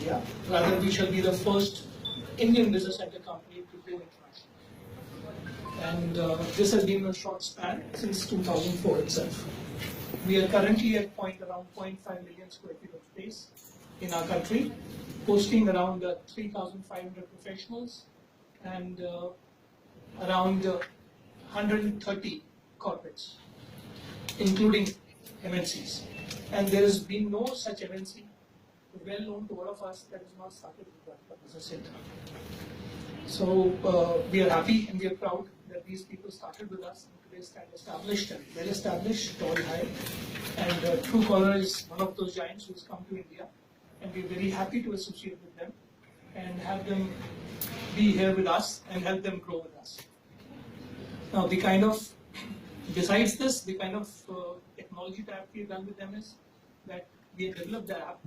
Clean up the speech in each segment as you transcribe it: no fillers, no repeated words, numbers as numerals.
India. Rather, we shall be the first Indian business center company to go international. And this has been a short span since 2004 itself. We are currently at around 0.5 million square feet of space in our country, hosting around 3,500 professionals and around 130 corporates, including MNCs. And there has been no such MNC, well known to all of us, that is not started with Vatika Business Centre. So we are happy and we are proud that these people started with us and today stand established and well established, tall, high. And Truecaller is one of those giants who has come to India, and we are very happy to associate with them and have them be here with us and help them grow with us. Now, besides this, the kind of technology that we have done with them is that we have developed the app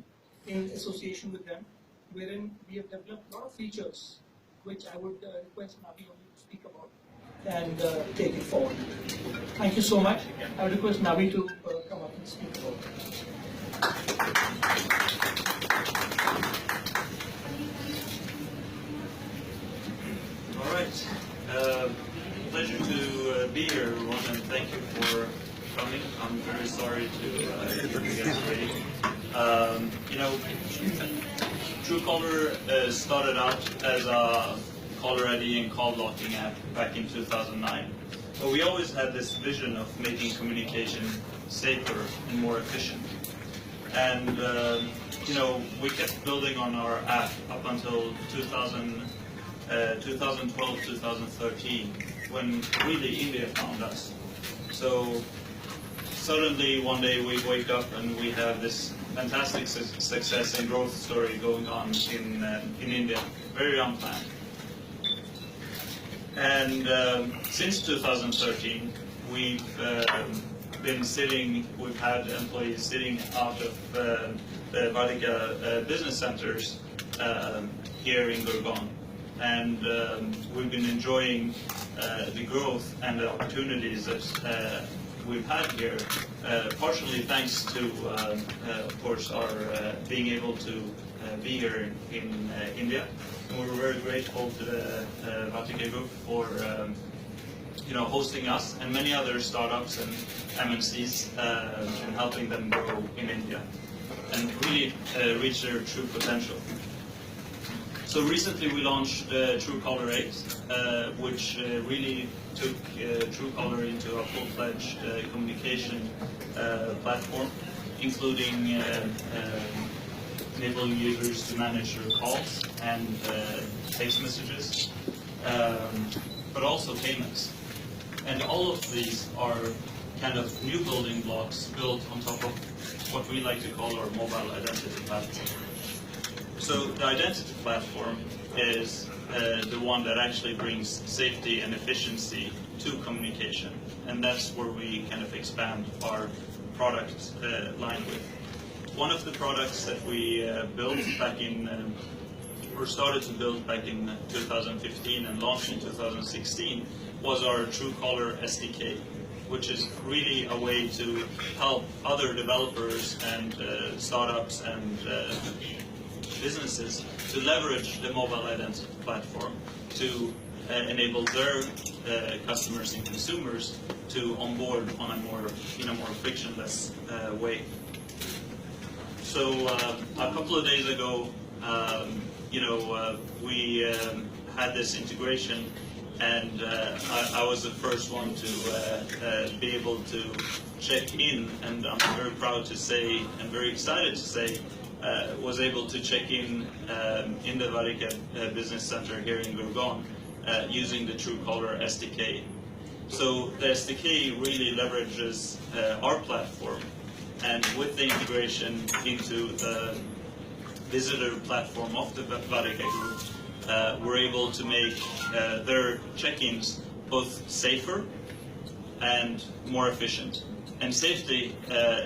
in association with them, wherein we have developed a lot of features, which I would request Navi only to speak about and take it forward. Thank you so much. I would request Navi to come up and speak about it. All right. Pleasure to be here, everyone, and thank you for coming. I'm very sorry to keep you guys waiting. Truecaller started out as a caller ID and call blocking app back in 2009. But we always had this vision of making communication safer and more efficient. And we kept building on our app up until 2012, 2013, when really India found us. So suddenly one day we wake up and we have this fantastic success and growth story going on in India, very unplanned. And since 2013, we've had employees sitting out of the Vatika Business Centers here in Gurgaon. And we've been enjoying the growth and the opportunities that we've had here, partially thanks to, of course, our being able to be here in India. And we're very grateful to the Vatika Group for hosting us and many other startups and MNCs and helping them grow in India and really reach their true potential. So recently we launched Truecaller 8, which really took Truecaller into a full-fledged communication platform, including enabling users to manage their calls and text messages, but also payments. And all of these are kind of new building blocks built on top of what we like to call our mobile identity platform. So the identity platform is the one that actually brings safety and efficiency to communication, and that's where we kind of expand our product line with. One of the products that we started to build back in 2015 and launched in 2016 was our Truecaller SDK, which is really a way to help other developers and startups and businesses to leverage the mobile identity platform to enable their customers and consumers to onboard on in a more frictionless way. So a couple of days ago, we had this integration, and I was the first one to be able to check in, and I'm very proud to say and very excited to say was able to check in the Vatika Business Centre here in Gurgaon using the Truecaller SDK. So the SDK really leverages our platform, and with the integration into the visitor platform of the Vatika Group, we're able to make their check-ins both safer and more efficient. And safety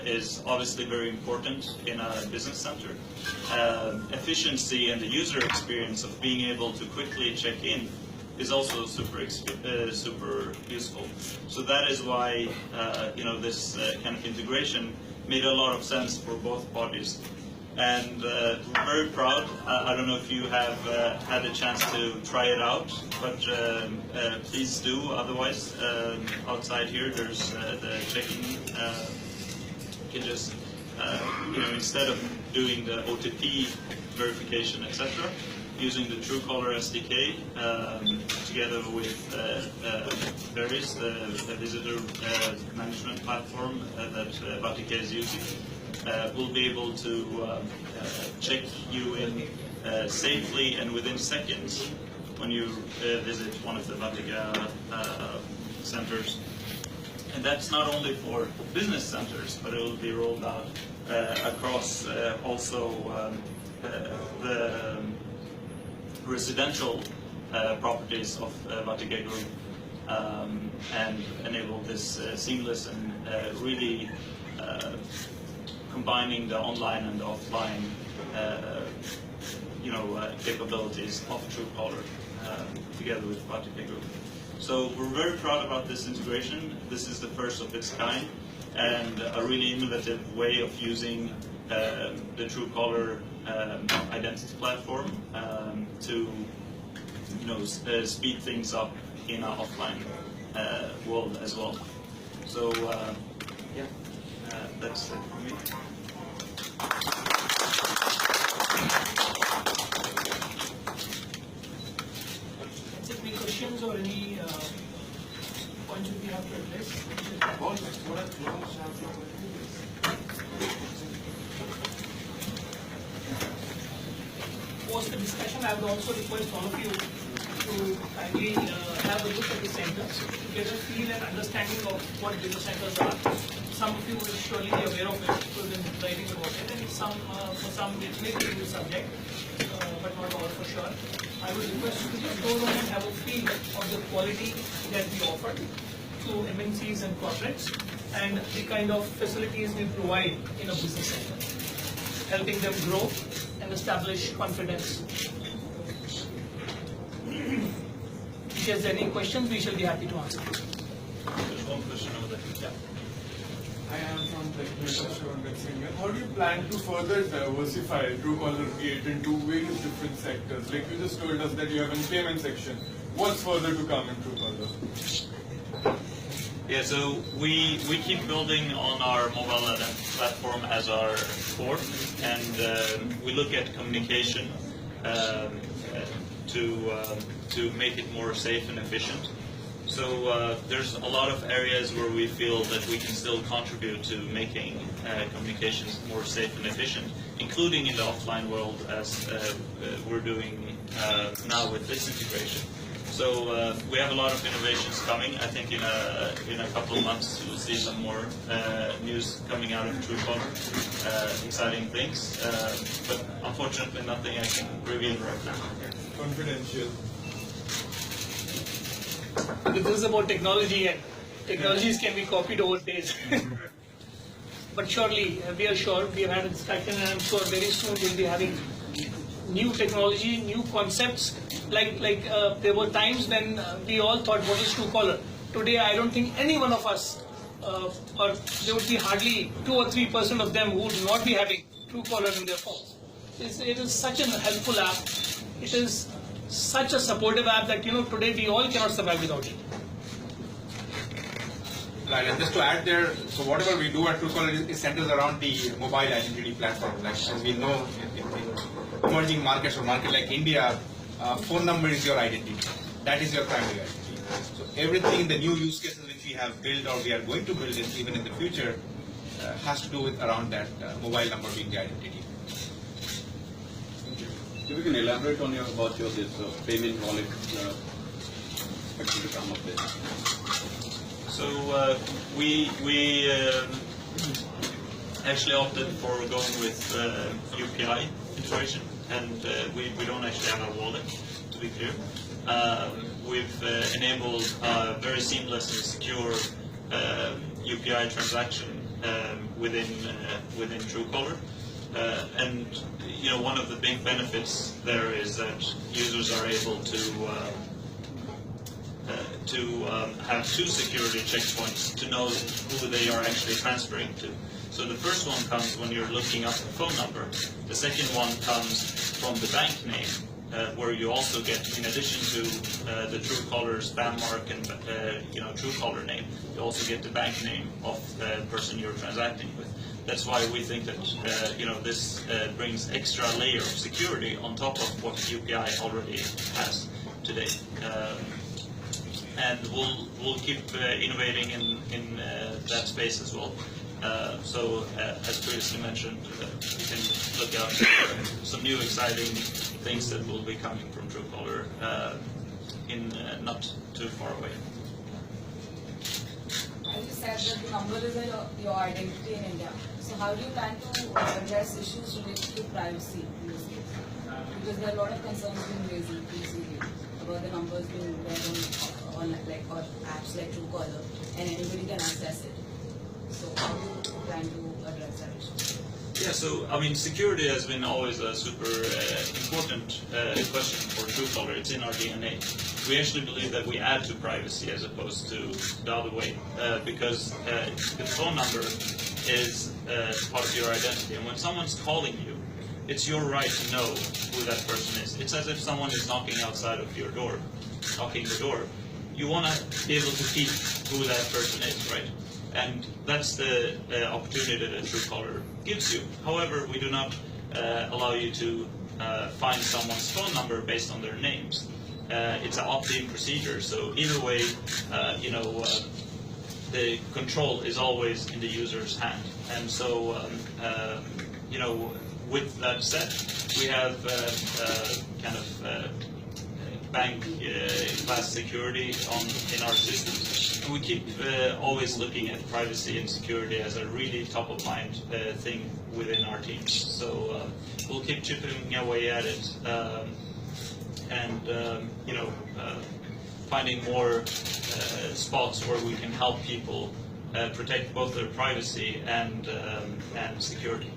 is obviously very important in a business center. Efficiency and the user experience of being able to quickly check in is also super useful. So that is why this kind of integration made a lot of sense for both parties. and we're very proud. I don't know if you have had a chance to try it out, but please do. Otherwise, outside here, there's the check-in. You can just, instead of doing the OTP verification, etc., using the Truecaller SDK together with Berries, the visitor management platform that Vatika is using, we'll be able to check you in safely and within seconds when you visit one of the Vatika centers. And that's not only for business centers, but it will be rolled out across also the residential properties of Vatika Group, and enable this seamless and really combining the online and the offline capabilities of Truecaller together with Vatika Group. So we're very proud about this integration. This is the first of its kind and a really innovative way of using the Truecaller identity platform to speed things up in our offline world as well. So that's it for me. Any questions or any points that we have to address? Post the discussion, I would also request all of you to kindly have a look at the centers to get a feel and understanding of what business centers are. Some of you will surely be aware of it because they've been writing about it, and for some it may be a new subject, but not all for sure. I would request you to just go around and have a feel of the quality that we offer to MNCs and corporates and the kind of facilities we provide in a business center, helping them grow and establish confidence. If there's any questions, we shall be happy to answer. There's one question over there. Yeah. I am from Vineet Taing. How do you plan to further diversify Truecaller 8 into various different sectors? Like you just told us that you have a payment section. What's further to come in Truecaller? Yeah, so we keep building on our mobile platform as our core, and we look at communication to make it more safe and efficient. So there's a lot of areas where we feel that we can still contribute to making communications more safe and efficient, including in the offline world as we're doing now with this integration. So we have a lot of innovations coming. I think in a couple of months you'll see some more news coming out of Truecaller, exciting things. But unfortunately, nothing I can reveal right now. Confidential. This is about technology, and technologies can be copied over days. But surely, we are sure, we have had a discussion, and I'm sure very soon we'll be having new technology, new concepts. Like there were times when we all thought, what is Truecaller? Today, I don't think any one of us, or there would be hardly 2 or 3% of them who would not be having Truecaller in their phones. It is such a helpful app. It is such a supportive app that today we all cannot survive without it. Right, and just to add there, so whatever we do at Truecaller is centers around the mobile identity platform. Like as we know, in emerging markets or market like India, phone number is your identity. That is your primary identity. So everything, the new use cases which we have built or we are going to build even in the future, has to do with around that mobile number being the identity. If you can elaborate on about your this payment wallet expected to come up there. So we actually opted for going with UPI integration, and we don't actually have a wallet, to be clear. We've enabled a very seamless and secure UPI transaction within Truecaller. And one of the big benefits there is that users are able to have 2 security checkpoints to know who they are actually transferring to. So the first one comes when you're looking up a phone number. The second one comes from the bank name, where you also get, in addition to the Truecaller spam mark and Truecaller name, you also get the bank name of the person you're transacting with. That's why we think that this brings extra layer of security on top of what UPI already has today. And we'll keep innovating in that space as well. As previously mentioned, you can look out for some new exciting things that will be coming from Truecaller in not too far away. As you said that the number is your identity in India. So how do you plan to address issues related to privacy in this case? Because there are a lot of concerns being raised recently about the numbers being read on apps like Truecaller, and anybody can access it. So how do you plan to address that issue? Yeah, so I mean, security has been always a super important question for Truecaller. It's in our DNA. We actually believe that we add to privacy as opposed to the other way, because the phone number is part of your identity, and when someone's calling you, it's your right to know who that person is. It's as if someone is knocking outside of your door, knocking the door. You want to be able to keep who that person is, right? And that's the opportunity that Truecaller gives you. However, we do not allow you to find someone's phone number based on their names. It's an opt-in procedure, so either way, the control is always in the user's hand. And so, with that said, we have kind of bank class security in our systems. And we keep always looking at privacy and security as a really top of mind thing within our teams. So we'll keep chipping away at it, finding more spots where we can help people protect both their privacy and security.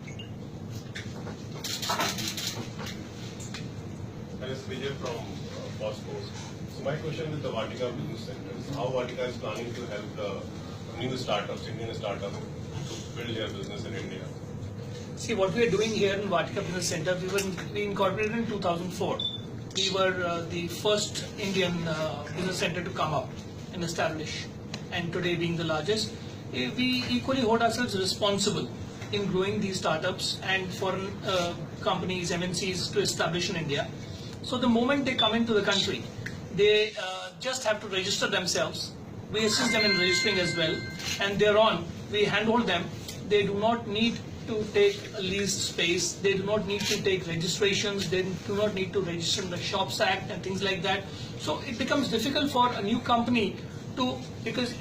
This is Vijay from Postpost. So my question with the Vatika Business Centre is how Vatika is planning to help the new startups, Indian startups, to build their business in India. See, what we are doing here in Vatika Business Centre, we incorporated in 2004. We were the first Indian business centre to come up and establish, and today being the largest, we equally hold ourselves responsible in growing these startups and foreign companies, MNCs to establish in India. So the moment they come into the country, they just have to register themselves. We assist them in registering as well, and thereon we handhold them. They do not need to take a leased space. They do not need to take registrations. They do not need to register in the Shops Act and things like that. So it becomes difficult for a new company to, because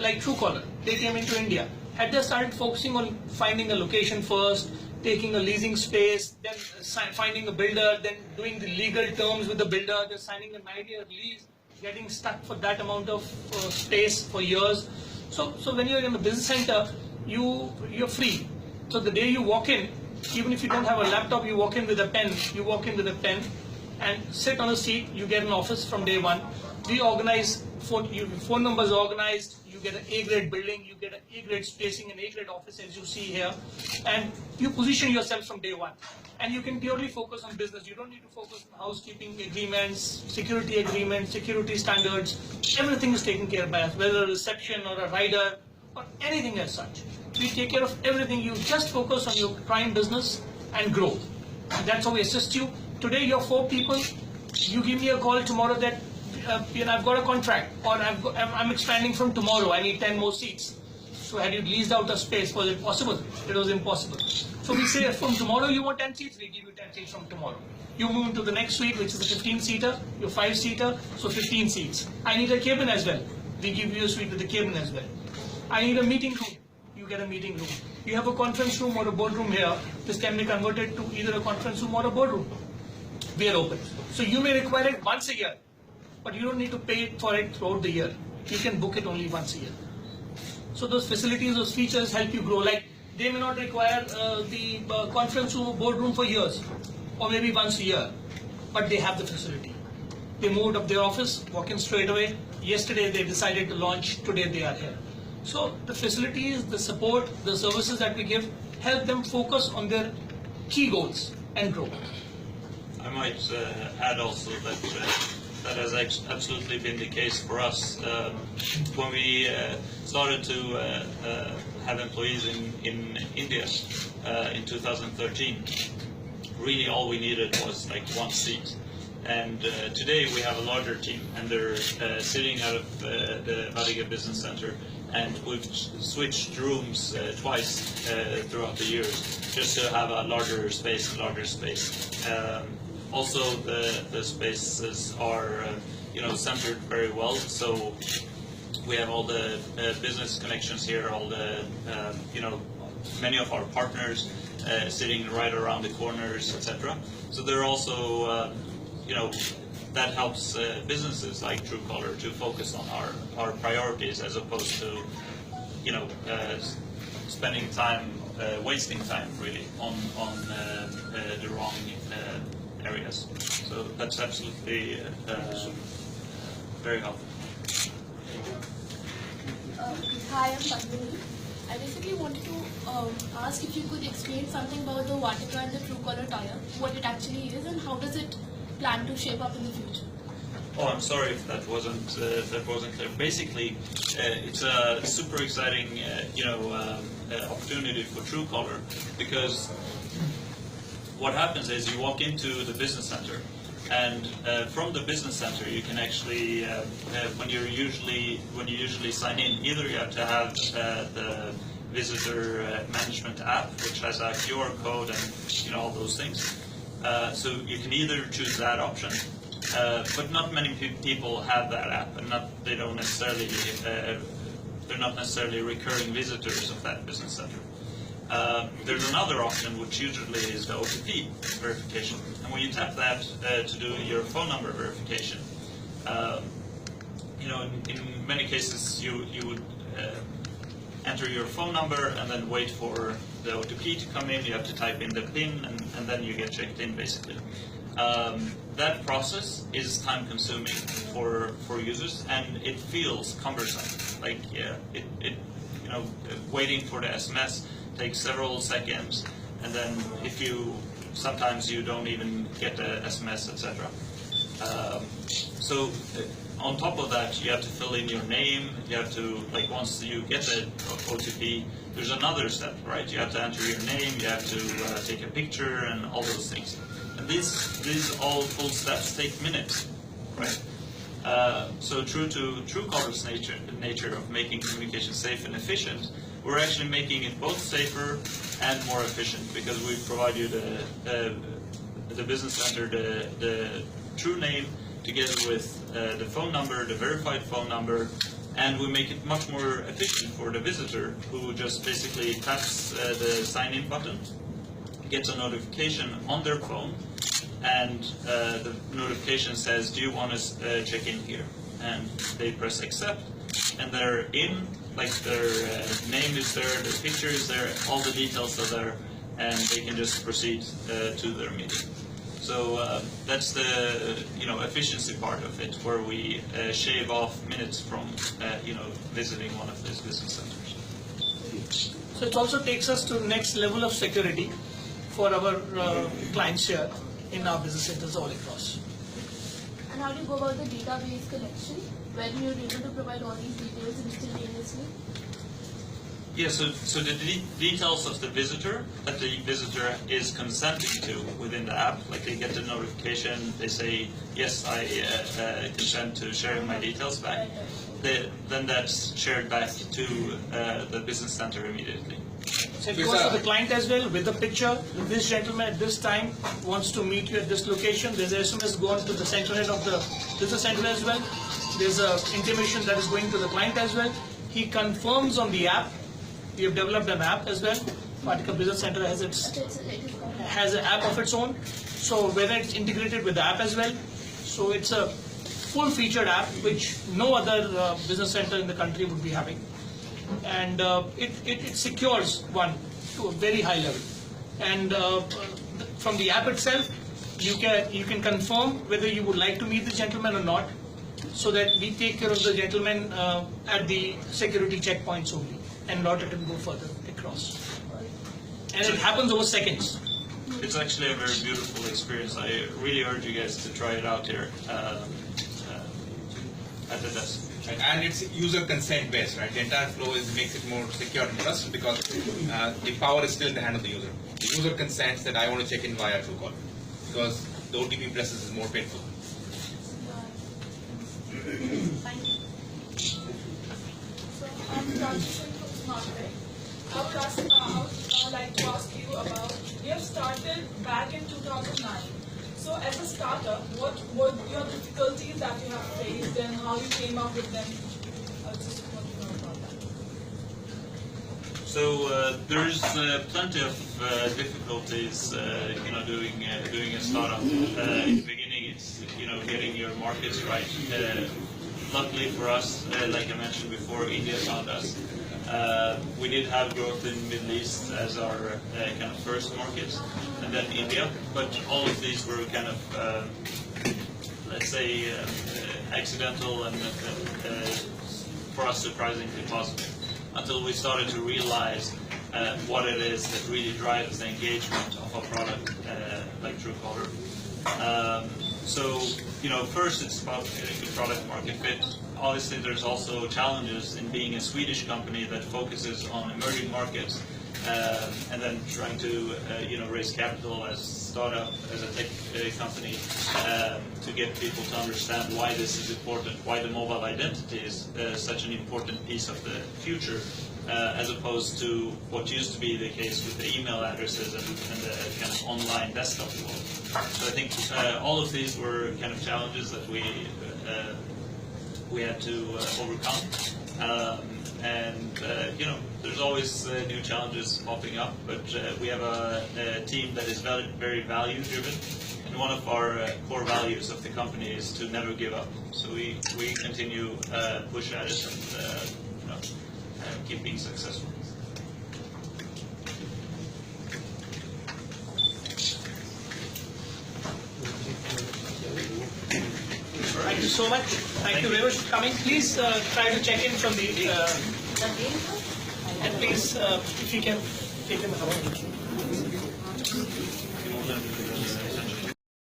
like Truecaller, they came into India. Had they started focusing on finding a location first, taking a leasing space, then finding a builder, then doing the legal terms with the builder, then signing a 9-year lease, getting stuck for that amount of space for years. So when you're in the business center, you're free. So the day you walk in, even if you don't have a laptop, you walk in with a pen. You walk in with a pen and sit on a seat. You get an office from day one. We organize phone numbers organized. You get an A-grade building. You get an A-grade spacing, an A-grade office, as you see here, and you position yourself from day one. And you can purely focus on business. You don't need to focus on housekeeping agreements, security standards. Everything is taken care of by us, whether a reception or a rider or anything as such. We take care of everything. You just focus on your prime business and growth. And that's how we assist you. Today you're 4 people. You give me a call tomorrow that I've got a contract, or I'm expanding from tomorrow. I need 10 more seats. So had you leased out a space, was it possible? It was impossible. So we say from tomorrow you want 10 seats, we give you 10 seats from tomorrow. You move into the next suite, which is a 15-seater, your 5-seater, so 15 seats. I need a cabin as well. We give you a suite with a cabin as well. I need a meeting room. You get a meeting room. You have a conference room or a boardroom here. This can be converted to either a conference room or a boardroom. We are open. So you may require it once a year, but you don't need to pay for it throughout the year. You can book it only once a year. So those facilities, those features help you grow. Like they may not require the conference room or boardroom for years, or maybe once a year, but they have the facility. They moved up their office, walk in straight away. Yesterday they decided to launch, today they are here. So the facilities, the support, the services that we give help them focus on their key goals and grow. I might add also that that has absolutely been the case for us. When we started to have employees in India in 2013, really all we needed was like one seat. And today we have a larger team, and they're sitting out of the Vatika Business Centre, and we've switched rooms twice throughout the years just to have a larger space. Also, the spaces are centered very well, so we have all the business connections here, all the many of our partners sitting right around the corners, etc. So they're also that helps businesses like Truecaller to focus on our priorities as opposed to spending time, wasting time really on the wrong areas. So that's absolutely very helpful. Hi, I'm Padmini. I basically wanted to ask if you could explain something about the Vatika and the Truecaller tie-up, what it actually is, and how does it plan to shape up in the future? Oh, I'm sorry if that wasn't clear. Basically, it's a super exciting opportunity for Truecaller, because what happens is you walk into the business center, and from the business center you can actually when you usually sign in, either you have to have the visitor management app, which has a QR code and all those things. So you can either choose that option, but not many people have that app, and they're not necessarily recurring visitors of that business center. There's another option, which usually is the OTP verification, and when you tap that to do your phone number verification, in many cases you would enter your phone number and then wait for the OTP to come in. You have to type in the PIN, and then you get checked in, basically. That process is time consuming for users, and it feels cumbersome. Like waiting for the SMS takes several seconds, and then sometimes you don't even get the SMS, etc. So on top of that, you have to fill in your name. You have to, once you get the OTP, there's another step, right? You have to enter your name, you have to take a picture, and all those things. And these all full steps take minutes, right? So true to Truecaller's nature of making communication safe and efficient, we're actually making it both safer and more efficient, because we provide you the business center, the true name, together with the phone number, the verified phone number, and we make it much more efficient for the visitor, who just basically taps the sign-in button, gets a notification on their phone, and the notification says, do you want to check in here? And they press accept, and they're in, their name is there, their picture is there, all the details are there, and they can just proceed to their meeting. So that's the efficiency part of it, where we shave off minutes from visiting one of these business centers. So it also takes us to the next level of security for our clients here in our business centers all across. And how do you go about the database collection when you're able to provide all these details instantaneously? Yeah, so the details of the visitor that the visitor is consenting to within the app, they get the notification, they say, yes, I consent to sharing my details back, then that's shared back to the business center immediately. So it goes to the client as well with the picture. This gentleman at this time wants to meet you at this location. There's a SMS going to the central head of the business center as well. There's a intimation that is going to the client as well. He confirms on the app. We have developed an app as well. Vatika Business Centre has an app of its own. So whether it's integrated with the app as well. So it's a full-featured app which no other business center in the country would be having. And it secures one to a very high level. And from the app itself, you can confirm whether you would like to meet the gentleman or not. so that we take care of the gentleman at the security checkpoints only and not let him go further across. And it happens over seconds. It's actually a very beautiful experience. I really urge you guys to try it out here at the desk. And it's user consent based, right? The entire flow makes it more secure and trusted because the power is still in the hand of the user. The user consents that I want to check in via Truecaller because the OTP process is more painful. Thank you. So I'm Rajesh from SmartTech. I would like to ask you about, you have started back in 2009. So as a startup, what were your difficulties that you have faced and how you came up with them? I just want to know about that. So there's plenty of difficulties, doing a startup. In the beginning, it's getting your markets right. Luckily for us, like I mentioned before, India found us. We did have growth in Middle East as our kind of first market, and then India. But all of these were kind of, let's say, accidental and for us surprisingly positive. Until we started to realize what it is that really drives the engagement of a product like Truecaller. So, first it's about getting the product market fit. Obviously, there's also challenges in being a Swedish company that focuses on emerging markets and then trying to, raise capital as a startup, as a tech company, to get people to understand why this is important, why the mobile identity is such an important piece of the future, as opposed to what used to be the case with the email addresses and the kind of online desktop world. So I think all of these were kind of challenges that we had to overcome. There's always new challenges popping up, but we have a team that is very value-driven, and one of our core values of the company is to never give up. So we continue push at it and keep being successful. Thank you so much. Thank you very much for coming. Please try to check in from the and please, if you can take them out.